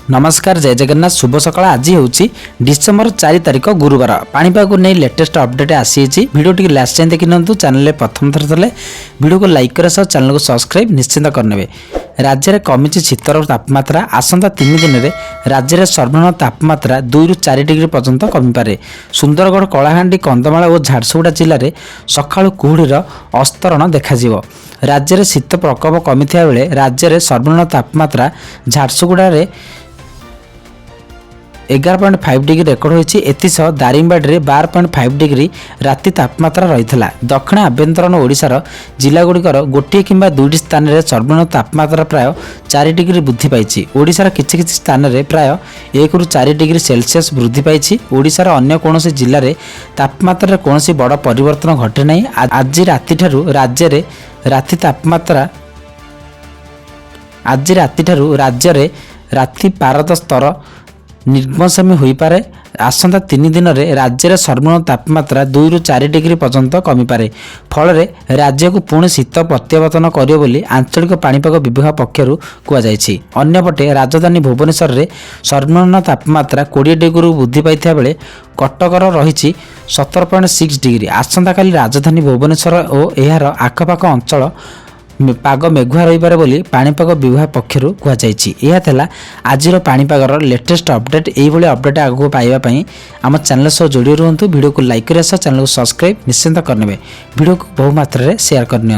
नमस्कार जय जगन्नाथ शुभ सकाळ। आज हूँ डिसेम्बर 4 तारिख गुरुवार। पाणीपाग नहीं लेटेस्ट अपडेट आसी वीडियो टी लास्ट टाइम देखी नियंतु। चैनल प्रथम थर थे वीडियो को लाइक करे सह चैनल को सब्सक्राइब निश्चिंत करने। राज्य में कमी शीतर तापमात्रा आसंता 3 दिन में राज्य में सर्वनिम्न तापमात्रा 2 ରୁ 4 डिग्री पर्यंत कमीपे। सुंदरगढ़ कलाहांडी कंधमाल और झारसुगुड़ा जिले में सकाळु कुहुड़ीर अस्तरण देखा राज्य में शीत प्रकोप कमी बेले राज्य में सर्वनिम्न तापमात्रा झारसुगुड़ा 11.5 डिग्री रेकर्ड होती। एसह दारिंगबाड़ी 12.5 डिग्री राति तापमात्रा रही है। दक्षिण आभ्यंतरण ओडिशार जिलागुड़िकर गोटे किंबा 2टी स्थान में सर्वनिम्न तापमात्रा प्राय 4 डिग्री वृद्धि पाई। ओडिशार किछि स्थान में प्राय 1 ରୁ 4 डिग्री सेल्सियस वृद्धि पाई। ओडिशार अन्य कौनसी जिले में तापमात्रा कौन बड़ परिवर्तन घटे नहीं। आज राति राज्य में राति तापमात्रा राज्य में राति पारद स्तर निर्मौसमी हो पारे। आसंता 3 दिन में राज्य में सर्वनिम्न तापमात्रा 2 ରୁ 4 डिग्री पर्यंत कमीपे। फल राज्य को पुणी शीत प्रत्यावर्तन करियो बोली आंचलिक पाणीपाग विभाग पक्षर कहुई। अन्यपटे राजधानी भुवनेश्वर में सर्वनिम्न तापमात्रा 20 डिग्री वृद्धि पाई बेले कटकर रही 17.6 डिग्री। आसंता काली राजधानी भुवनेश्वर और यार आखपाख अंचल पाग मेघुआ रही पारे बोली पाणीपाग विभाग पक्षर कहुई। यह आज पाणीपागर लेटेस्ट अपडेट। यही अपडेट आगू पाइबापी आम चैनल सह जोड़ी रुहतु। वीडियो को लाइक करे चैनल को सब्सक्राइब निश्चिंत करने। वीडियो को बहु मात्रा शेयर करनी।